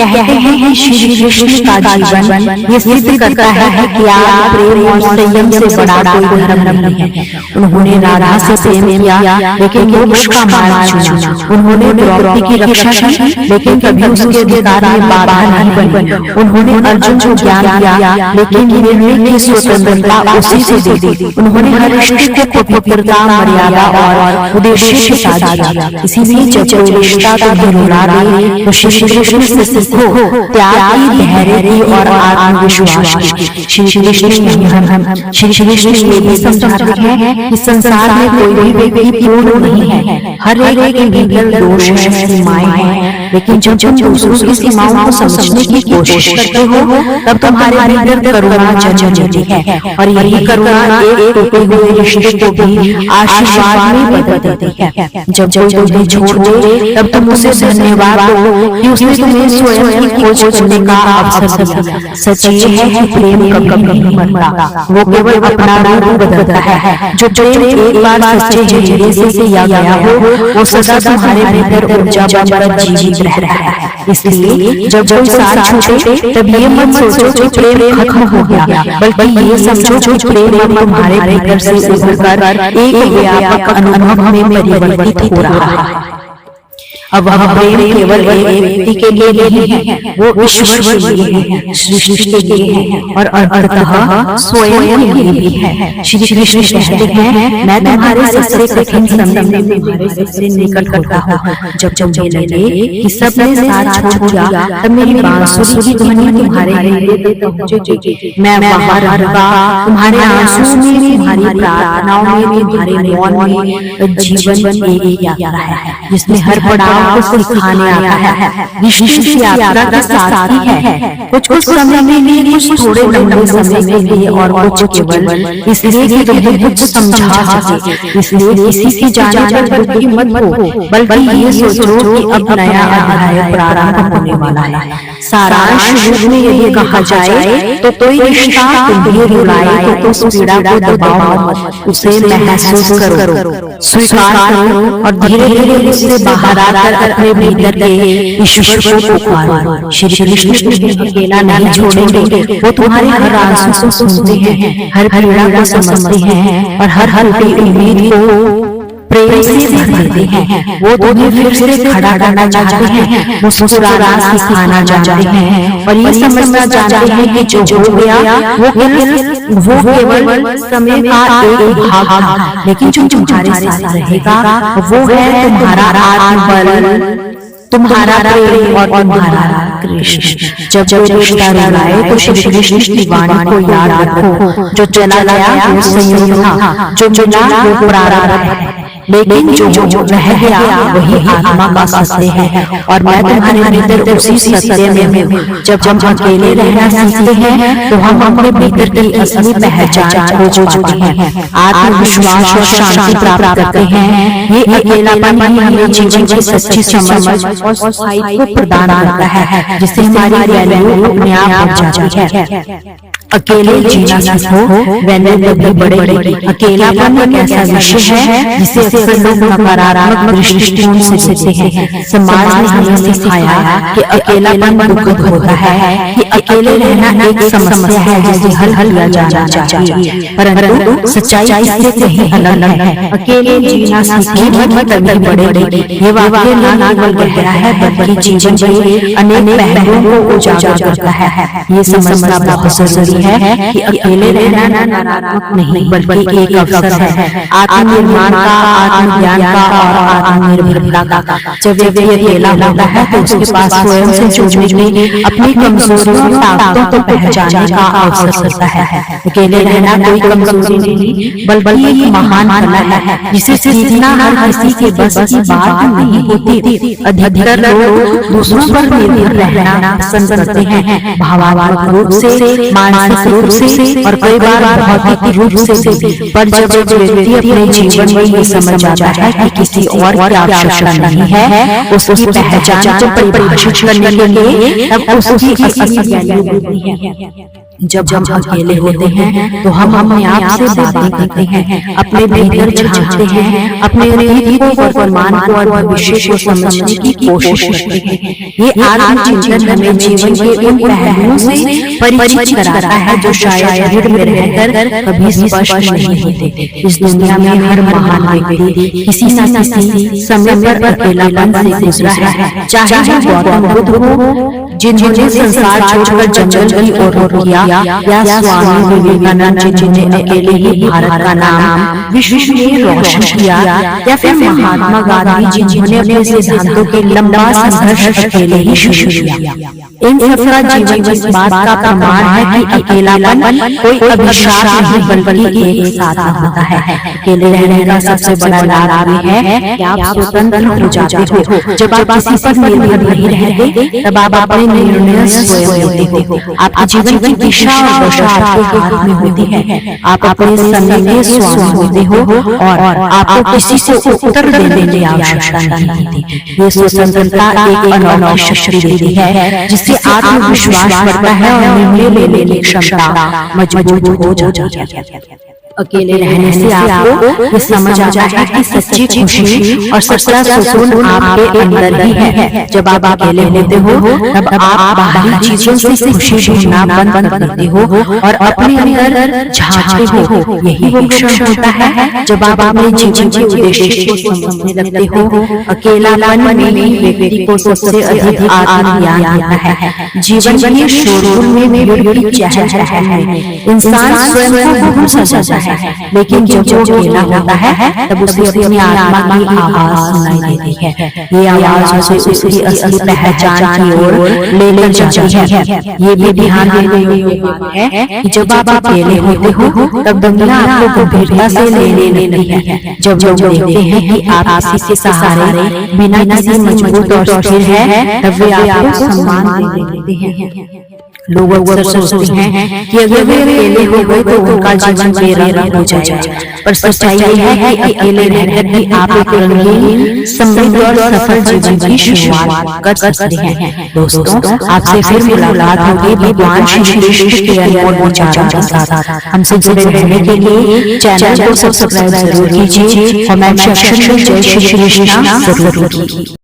कहते हैं कि श्री कृष्ण का जीवन ये सिद्ध करता है कि त्याग, प्रेम और संयम से बड़ा कोई धर्म नहीं है। उन्होंने राधा से प्रेम किया लेकिन मोक्ष का मार्ग चुना। उन्होंने द्रौपदी की रक्षा की लेकिन कभी उसके अधिकार में बाधा नहीं बनी। उन्होंने अर्जुन को ज्ञान दिया लेकिन निर्णय की स्वतंत्रता उसी से दी। उन्होंने हर रिश्ते को पवित्रता, मर्यादा और उद्देश्य के साथ दिया। इसीलिए जब कोई रिश्ता तुम्हें रुला दे तो श्री कृष्ण से सीखो त्याग की, धैर्य की और आत्मविश्वास की। श्री कृष्ण ये भी समझाते हैं कि संसार में कोई भी व्यक्ति पूर्ण नहीं है। हर एक के भीतर दोष है, सीमाएं हैं, लेकिन जब तुम दूसरों की सीमाओं को समझने की कोशिश करते हो तब तुम्हारे भीतर करुणा जन्म लेती है और यही करुणा एक टूटे हुए रिश्ते को भी आशीर्वाद में बदल देती है। जब तुम्हें छोड़ दे तब तुम उसे धन्यवाद दो कि उसने तुम्हें स्वयं की खोज करने का अवसर दिया। सच ये है कि प्रेम कभी नहीं मरता, वो केवल अपना रूप बदलता है। जो प्रेम एक बार सच्चे जज्बे से किया गया हो वो सदा तुम्हारे भीतर ऊर्जा बनकर जीवित रहता है। इसलिए जब कोई साथ छूटे तब ये मत सोचो कि प्रेम खत्म हो गया, बल्कि ये समझो कि प्रेम तुम्हारे भीतर से उभरकर एक व्यापक अनुभव में परिवर्तित हो रहा है। अब वह प्रेम केवल एक व्यक्ति के लिए नहीं है, वो ईश्वर के लिए है, सृष्टि के लिए है और अंततः स्वयं के लिए भी है। श्री कृष्ण कहते हैं, मैं तुम्हारे सबसे कठिन समय में तुम्हारे सबसे निकट होता हूँ। जब मुझे लगे कि सबने साथ छोड़ दिया तब मेरी बांसुरी की ध्वनि तुम्हारे हृदय तक पहुंचेगी। मैं वहां रहूंगा, तुम्हारे आंसू में, तुम्हारी प्रार्थनाओं में, तुम्हारे मौन में। जीवन एक यात्रा है जिसमें हर पड़ाव को सिखाने आता है। निश्चित यात्रा का साथी है, कुछ समय के लिए, कुछ थोड़े लंबे समय के लिए और कुछ केवल इसलिए कि तुम्हें कुछ समझा सके। इसलिए किसी की जाने पर दुखी मत हो, बल्कि ये सोचो कि अब नया अध्याय प्रारंभ होने वाला है। सारांश रूप में यदि कहा जाए तो कोई रिश्ता तुम्हें रुलाए तो उस पीड़ा को दबाओ मत, उसे महसूस करो, स्वीकार करो और धीरे धीरे उससे बाहर आकर अपने भीतर के ईश्वर को पुकारो। श्री कृष्ण तुम्हें अकेला नहीं छोड़ेंगे, वो तुम्हारे हर आंसू को सुनते हैं, हर पीड़ा को समझते हैं और हर हल्की उम्मीद को प्रेम से भर देते हैं। वो तुम्हें फिर से खड़ा करना चाहते हैं, मुस्कुराना सिखाना जानते हैं और ये समझना जानते हैं कि जो हो गया वो केवल समय का एक भाग था, लेकिन जो तुम्हारे साथ रहेगा वो है तुम्हारा आत्मबल, तुम्हारा प्रेम और तुम्हारा कृष्ण। जब रिश्ता रुलाए तो श्री कृष्ण की वाणी को याद रखो, जो चला गया वो संयोग था, जो मिला वो प्रारंभ है, लेकिन जो रह गया वही आत्मा का सत्य है। और मैं तुम्हारे भीतर उसी सत्य में हूँ। जब हम अकेले रहना सीखते हैं तो हम अपने भीतर की असली पहचान खोज पाते हैं, आत्मविश्वास और शांति प्राप्त करते हैं। ये अकेलापन ही हमें जीवन की सच्ची समझ और स्थायित्व प्रदान करता है, जिससे हमारी वैल्यू अपने आप बढ़ जाती है। अकेले जीना सीखो, वैल्यू तभी बढ़ेगी। अकेलापन एक ऐसा विषय है जिसे अक्सर लोग नकारात्मक दृष्टिकोण से देखते हैं। समाज ने हमें सिखाया कि अकेलापन दुखद होता है, कि अकेले रहना एक समस्या है जिसे हल किया जाना चाहिए, परंतु सच्चाई इससे कहीं अलग है। अकेले जीना सीखिए तभी बढ़ेगी। ये वाक्य न केवल गहरा है बल्कि जीवन के अनेक पहलुओं को उजागर करता है। ये समझना बहुत जरूरी है कि अकेले रहना नकारात्मक नहीं बल्कि एक अवसर है, आत्मनिर्माण का, आत्मज्ञान का और आत्मनिर्भरता का। जब व्यक्ति अकेला होता है तो उसके पास स्वयं से जुड़ने के, अपनी कमजोरियों और ताकतों को पहचानने का अवसर होता है। अकेले रहना कोई कमजोरी नहीं बल्कि एक महान कला है जिसे सीखना हर किसी के बस की बात नहीं होती। अधिकतर लोग दूसरों पर निर्भर रहना पसंद करते हैं, भावात्मक रूप से, मानसिक रूप से और कई बार भौतिक रूप से भी। पर जब व्यक्ति अपने जीवन में ये समझ आता है कि किसी और की आवश्यकता नहीं है, उसकी पहचान को परिभाषित करने के लिए, तब उसकी असली वैल्यू होती है। जब हम अकेले होते हैं तो हम अपने आप से बातें करते हैं, अपने भीतर झांकते हैं, अपने अतीत को, वर्तमान को और भविष्य को समझने की कोशिश करते हैं। ये आत्मचिंतन हमें जीवन के उन पहलुओं से परिचित कराता है जो शायद शरीर में रहकर कभी स्पष्ट नहीं होते। इस दुनिया में हर महान व्यक्ति किसी न किसी समय पर अकेलापन से गुजरा है, चाहे वो गौतम बुद्ध हो जिन्होंने संसार छोड़कर जंगल की ओर रुख किया, या स्वामी विवेकानंद जिन्होंने अकेले ही भारत का नाम विश्व में रोशन किया, या फिर महात्मा गांधी जिन्होंने अपने सिद्धांतों के लंबा संघर्ष अकेले ही शुरू किया। इन सबका जीवन इस बात का प्रमाण है कि अकेलापन कोई अभिशाप नहीं बल्कि एक साधन होता है। अकेले रहने का सबसे बड़ा लाभ ये है कि आप स्वतंत्र हो जाते हो। जब आप किसी पर निर्भर नहीं रहते तब आप अपने निर्णय स्वयं लेते हो। आपके जीवन की दिशा और दशा आपके हाथ में होती है। आप अपने समय के स्वामी होते हो और आपको किसी से उत्तर देने की आवश्यकता नहीं होती। ये स्वतंत्रता एक अनोखी शक्ति देती है जिससे आत्मविश्वास बढ़ता है और निर्णय लेने की क्षमता मजबूत हो जाती है। अकेले रहने से आपको ये समझ आता है कि सच्ची खुशी और सच्चा सुकून आपके अंदर ही है। जब आप अकेले होते हो तब आप बाहरी चीजों से खुशी ढूंढना बंद कर देते हो और अपने अंदर झांकते हो। यही वो क्षण होता है जब आप अपने जीवन के उद्देश्य को समझने लगते हो। अकेलापन में व्यक्ति को सबसे अधिक आत्मज्ञान आता है। जीवन के शोरगुल में भीड़ की चहचहाहट में इंसान स्वयं को भूल जाता है, लेकिन जब वो अकेला होता है तब उसे अपनी आत्मा की आवाज सुनाई देती है। ये आवाज उसे उसकी असली पहचान की ओर ले जाती है। ये भी ध्यान देने योग्य बात है कि जब आप अकेले होते हो तब दुनिया आपको गंभीरता से लेने लगती है। जब लोग देखते हैं कि आप किसी के सहारे बिना किसी मजबूत और स्थिर है तब वे आपको सम्मान देते हैं। लोग अक्सर सोचते हैं कि अगर वे अकेले हो गए तो उनका जीवन बेरंग हो जाएगा, पर सच्चाई यह है कि अकेले रहकर भी आप एक रंगीन, समृद्ध और सफल जीवन की शुरुआत कर सकते हैं। दोस्तों, आपसे फिर मुलाकात होगी भगवान श्री कृष्ण के अनमोल विचारों के साथ। हमसे जुड़े रहने के लिए चैनल को सब्सक्राइब जरूर कीजिए, कमेंट सेक्शन में जय श्री कृष्ण जरूर लिखिए।